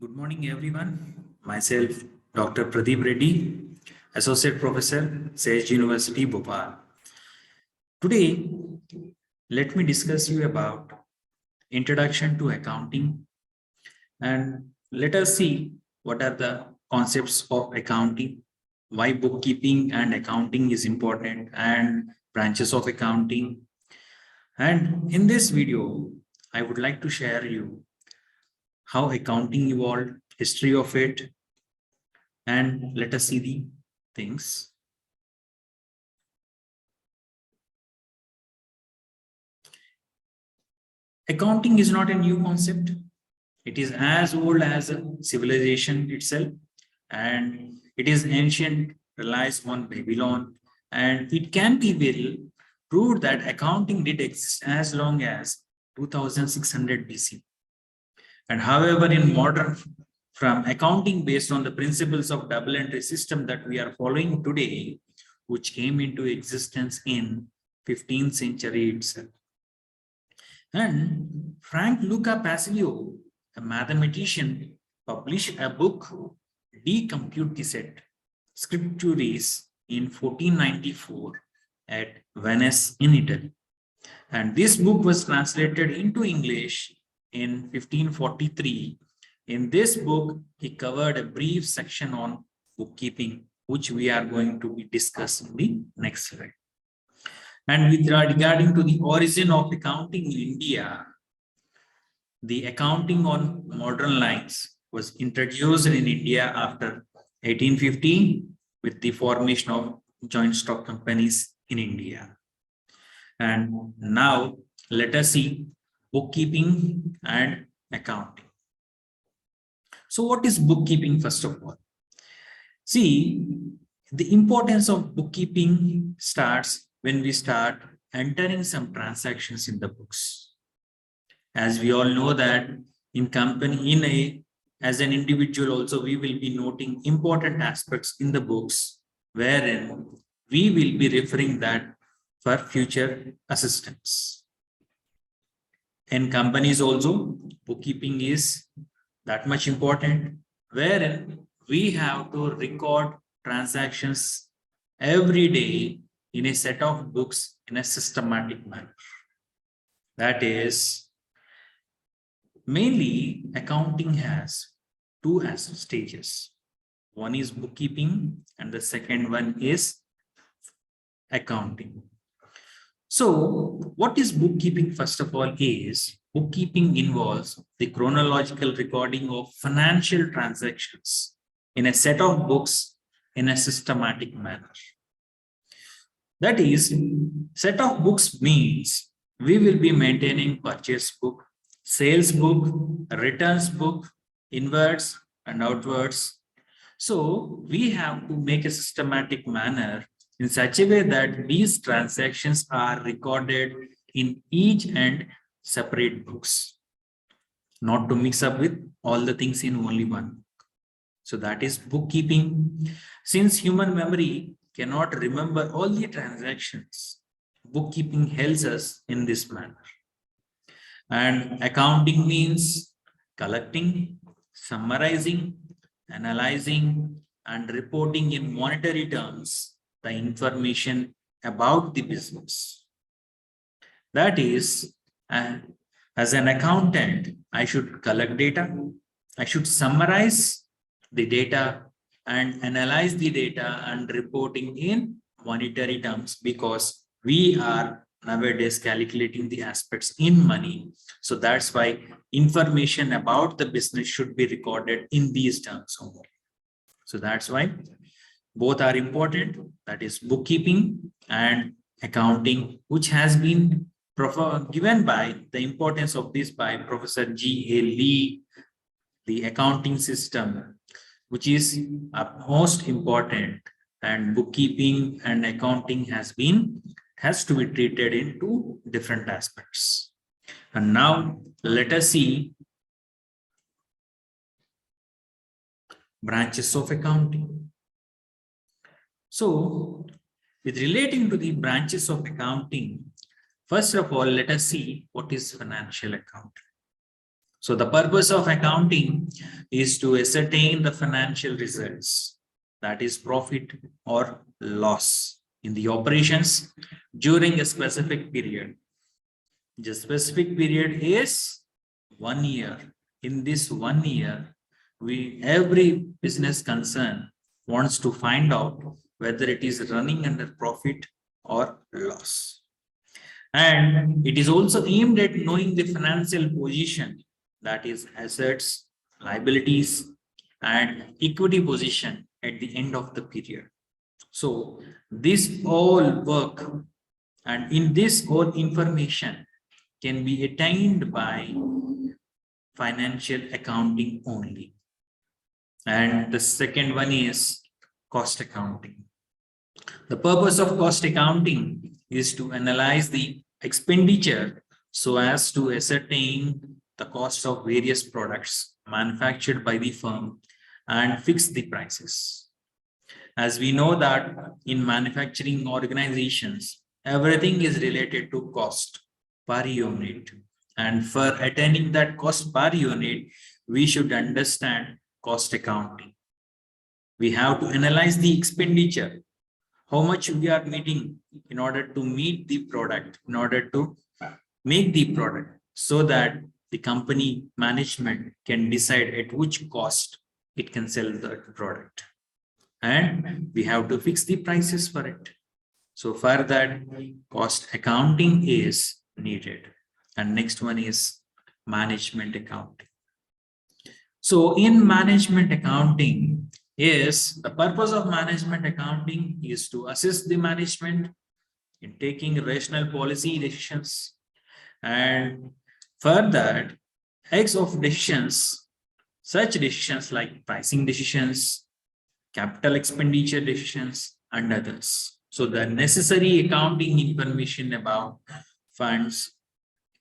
Good morning, everyone. Myself, Dr. Pradeep Reddy, Associate Professor, Sage University, Bhopal. Today, let me discuss you about Introduction to Accounting, and let us see what are the concepts of accounting, why bookkeeping and accounting is important, and branches of accounting. And in this video, I would like to share you how accounting evolved, history of it, and let us see the things. Accounting is not a new concept. It is as old as civilization itself, and it is ancient, relies on Babylon, and it can be well proved that accounting did exist as long as 2600 BC. And however, in modern from accounting based on the principles of double entry system that we are following today, which came into existence in 15th century itself. And Frank Luca Pasilio, a mathematician, published a book, De Computiset Scripturis, in 1494 at Venice in Italy. And this book was translated into English in 1543. In this book, he covered a brief section on bookkeeping, which we are going to be discussing in the next slide. And with regarding to the origin of accounting in India, the accounting on modern lines was introduced in India after 1815 with the formation of joint stock companies in India. And now let us see bookkeeping and accounting. So what is bookkeeping first of all? See, the importance of bookkeeping starts when we start entering some transactions in the books. As we all know that in company, as an individual also, we will be noting important aspects in the books wherein we will be referring that for future assistance. In companies also, bookkeeping is that much important, wherein we have to record transactions every day in a set of books in a systematic manner. That is, mainly accounting has two stages. One is bookkeeping and the second one is accounting. So what is bookkeeping first of all is, bookkeeping involves the chronological recording of financial transactions in a set of books in a systematic manner. That is, set of books means we will be maintaining purchase book, sales book, returns book, inwards and outwards. So we have to make a systematic manner in such a way that these transactions are recorded in each and separate books, not to mix up with all the things in only one book. So that is bookkeeping. Since human memory cannot remember all the transactions, bookkeeping helps us in this manner. And accounting means collecting, summarizing, analyzing, and reporting in monetary terms the information about the business. That is, as an accountant, I should collect data, I should summarize the data and analyze the data and reporting in monetary terms, because we are nowadays calculating the aspects in money. So that's why information about the business should be recorded in these terms only. So that's why both are important, that is bookkeeping and accounting, which has been given by the importance of this by Professor G.A. Lee, the accounting system, which is most important, and bookkeeping and accounting has to be treated in two different aspects. And now let us see branches of accounting. So with relating to the branches of accounting, first of all, let us see what is financial accounting. So the purpose of accounting is to ascertain the financial results, that is profit or loss in the operations during a specific period. The specific period is 1 year. In this 1 year, every business concern wants to find out whether it is running under profit or loss. And it is also aimed at knowing the financial position, that is assets, liabilities, and equity position at the end of the period. So this all work and in this all information can be attained by financial accounting only. And the second one is cost accounting. The purpose of cost accounting is to analyze the expenditure so as to ascertain the cost of various products manufactured by the firm and fix the prices. As we know that in manufacturing organizations, everything is related to cost per unit. And for attaining that cost per unit, we should understand cost accounting. We have to analyze the expenditure, how much we are meeting in order to meet the product, in order to make the product, so that the company management can decide at which cost it can sell the product. And we have to fix the prices for it. So for that, cost accounting is needed. And next one is management accounting. So in management accounting, the purpose of management accounting is to assist the management in taking rational policy decisions. And for that, X of decisions, such decisions like pricing decisions, capital expenditure decisions, and others. So the necessary accounting information about funds,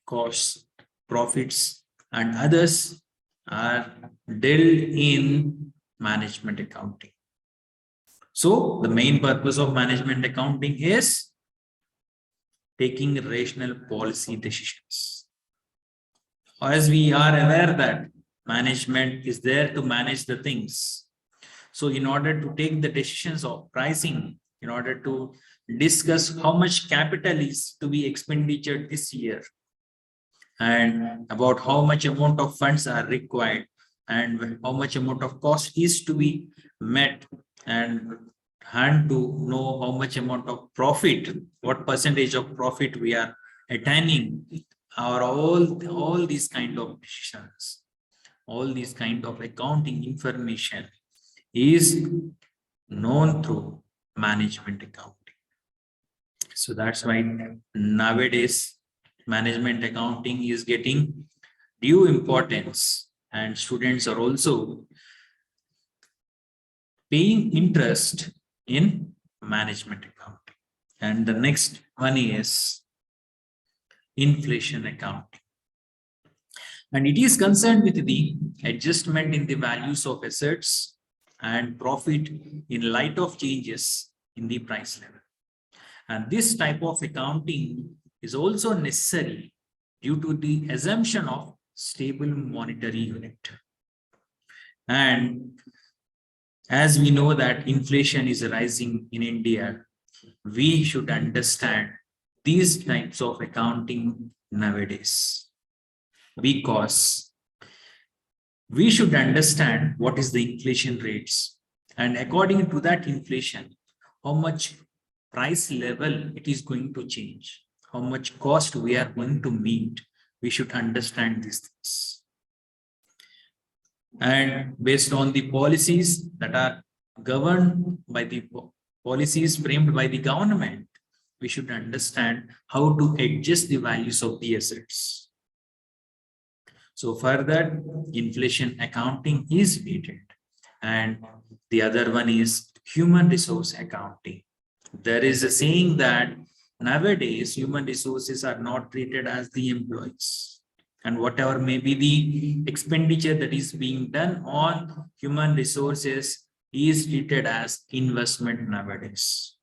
costs, profits, and others are dealt in management accounting. So the main purpose of management accounting is taking rational policy decisions. As we are aware that management is there to manage the things. So in order to take the decisions of pricing, in order to discuss how much capital is to be expenditure this year, and about how much amount of funds are required, and how much amount of cost is to be met, and to know how much amount of profit, what percentage of profit we are attaining, or all these kind of decisions, all these kind of accounting information is known through management accounting. So that's why nowadays management accounting is getting due importance, and students are also paying interest in management accounting. And the next one is inflation accounting. And it is concerned with the adjustment in the values of assets and profit in light of changes in the price level. And this type of accounting is also necessary due to the assumption of stable monetary unit. And as we know that inflation is rising in India, we should understand these types of accounting nowadays, because we should understand what is the inflation rates, and according to that inflation, how much price level it is going to change, how much cost we are going to meet. We should understand these things. And based on the policies that are governed by the policies framed by the government, we should understand how to adjust the values of the assets. So further, inflation accounting is needed. And the other one is human resource accounting. There is a saying that nowadays human resources are not treated as the employees, and whatever may be the expenditure that is being done on human resources is treated as investment nowadays.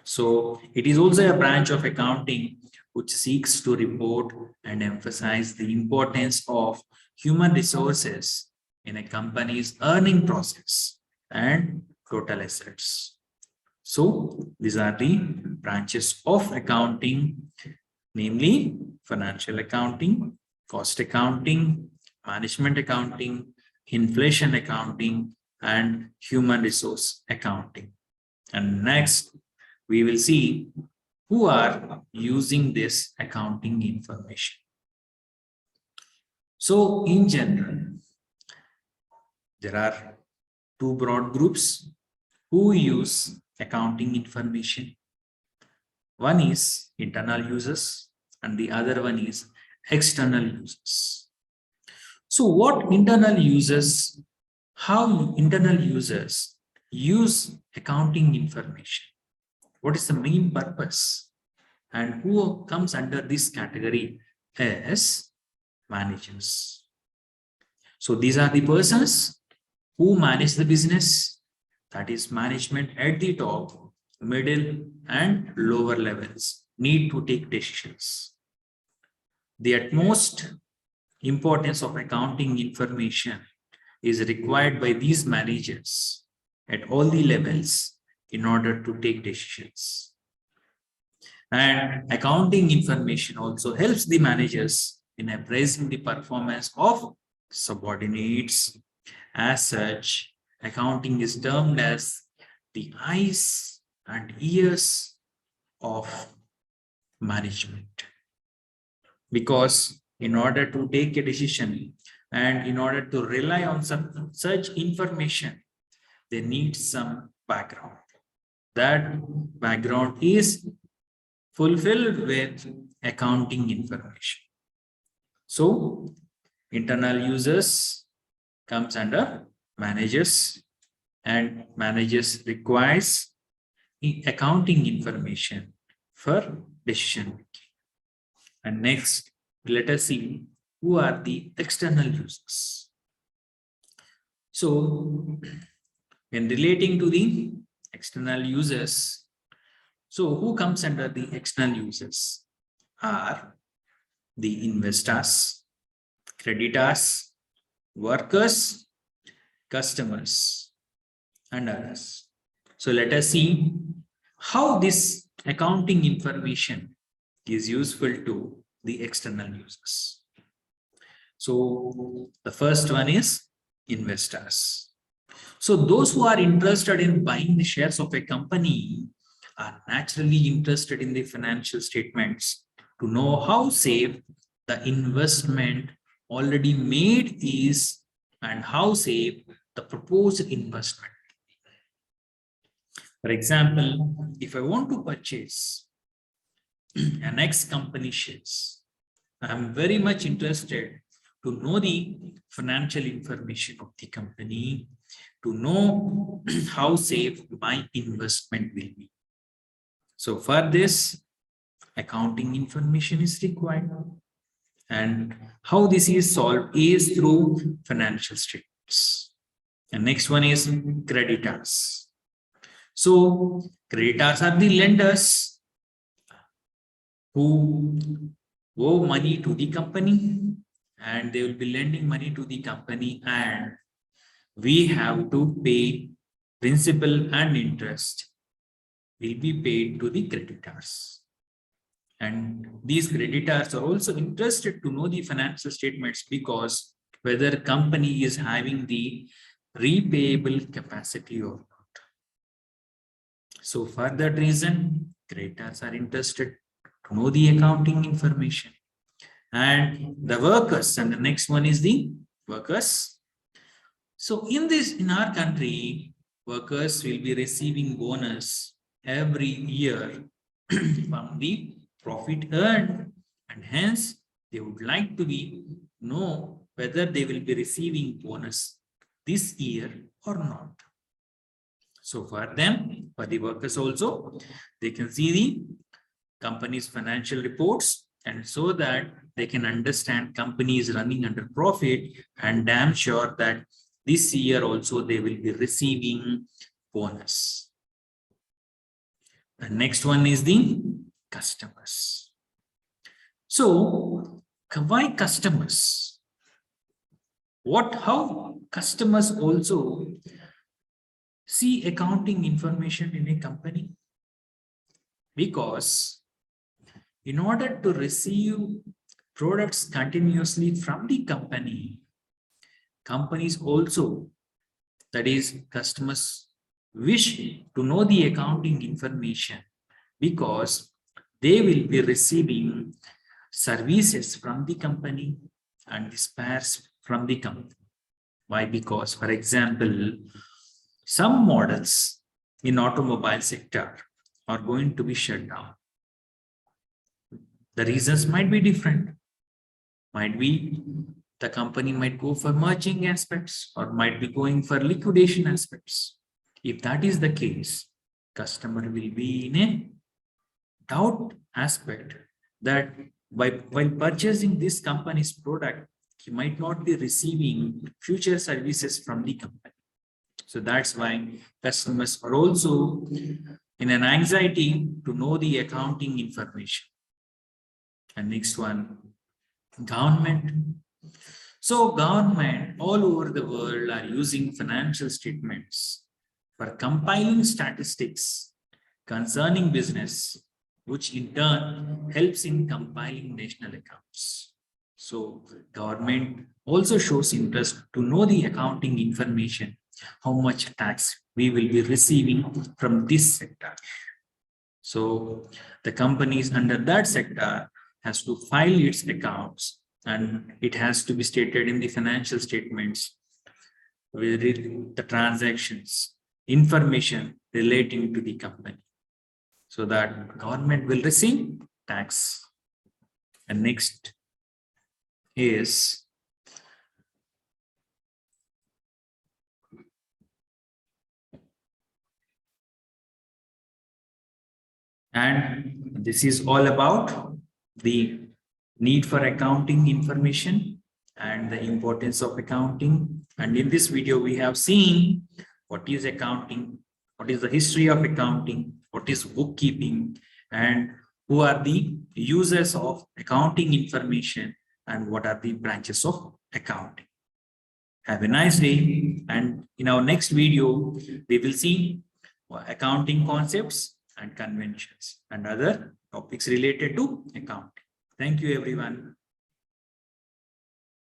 So it is also a branch of accounting which seeks to report and emphasize the importance of human resources in a company's earning process, and total assets. So these are the branches of accounting, namely financial accounting, cost accounting, management accounting, inflation accounting, and human resource accounting. And next, we will see who are using this accounting information. So in general, there are two broad groups who use accounting information. One is internal users and the other one is external users. So what internal users, how internal users use accounting information? What is the main purpose? And who comes under this category as managers? So these are the persons who manage the business, that is management at the top, middle and lower levels need to take decisions. The utmost importance of accounting information is required by these managers at all the levels in order to take decisions. And accounting information also helps the managers in appraising the performance of subordinates. As such, accounting is termed as the eyes and ears of management. Because in order to take a decision and in order to rely on such information, they need some background. That background is fulfilled with accounting information. So internal users comes under managers, and managers requires accounting information for decision making. And next, let us see who are the external users. So when relating to the external users, so who comes under the external users are the investors, creditors, workers, customers, and others. So let us see how this accounting information is useful to the external users. So the first one is investors. So those who are interested in buying the shares of a company are naturally interested in the financial statements to know how safe the investment already made is and how safe the proposed investment. For example, if I want to purchase an X company shares, I am very much interested to know the financial information of the company, to know how safe my investment will be. So for this, accounting information is required. And how this is solved is through financial statements. And next one is creditors. So creditors are the lenders who owe money to the company, and they will be lending money to the company, and we have to pay principal and interest will be paid to the creditors. And these creditors are also interested to know the financial statements because whether company is having the repayable capacity or not. So for that reason, creditors are interested to know the accounting information. And the workers, and the next one is the workers. So in our country, workers will be receiving bonus every year from the profit earned, and hence they would like to know whether they will be receiving bonus this year or not. So for them, for the workers also, they can see the company's financial reports, and so that they can understand company is running under profit, and damn sure that this year also they will be receiving bonus. The next one is the customers. So why customers? how customers also see accounting information in a company? Because in order to receive products continuously from the company, companies also, that is, customers wish to know the accounting information because they will be receiving services from the company and the spares from the company. Why? Because, for example, some models in automobile sector are going to be shut down. The reasons might be different. Might be the company might go for merging aspects or might be going for liquidation aspects. If that is the case, customer will be in a doubt aspect that while purchasing this company's product, he might not be receiving future services from the company. So that's why customers are also in an anxiety to know the accounting information. And next one, government. So government all over the world are using financial statements for compiling statistics concerning business, which in turn helps in compiling national accounts. So government also shows interest to know the accounting information, how much tax we will be receiving from this sector. So the companies under that sector has to file its accounts and it has to be stated in the financial statements with the transactions, information relating to the company, so that government will receive tax. And next is and this is all about the need for accounting information and the importance of accounting. And in this video, we have seen what is accounting, what is the history of accounting, what is bookkeeping, and who are the users of accounting information and what are the branches of accounting. Have a nice day. And in our next video, we will see accounting concepts and conventions and other topics related to accounting. Thank you, everyone.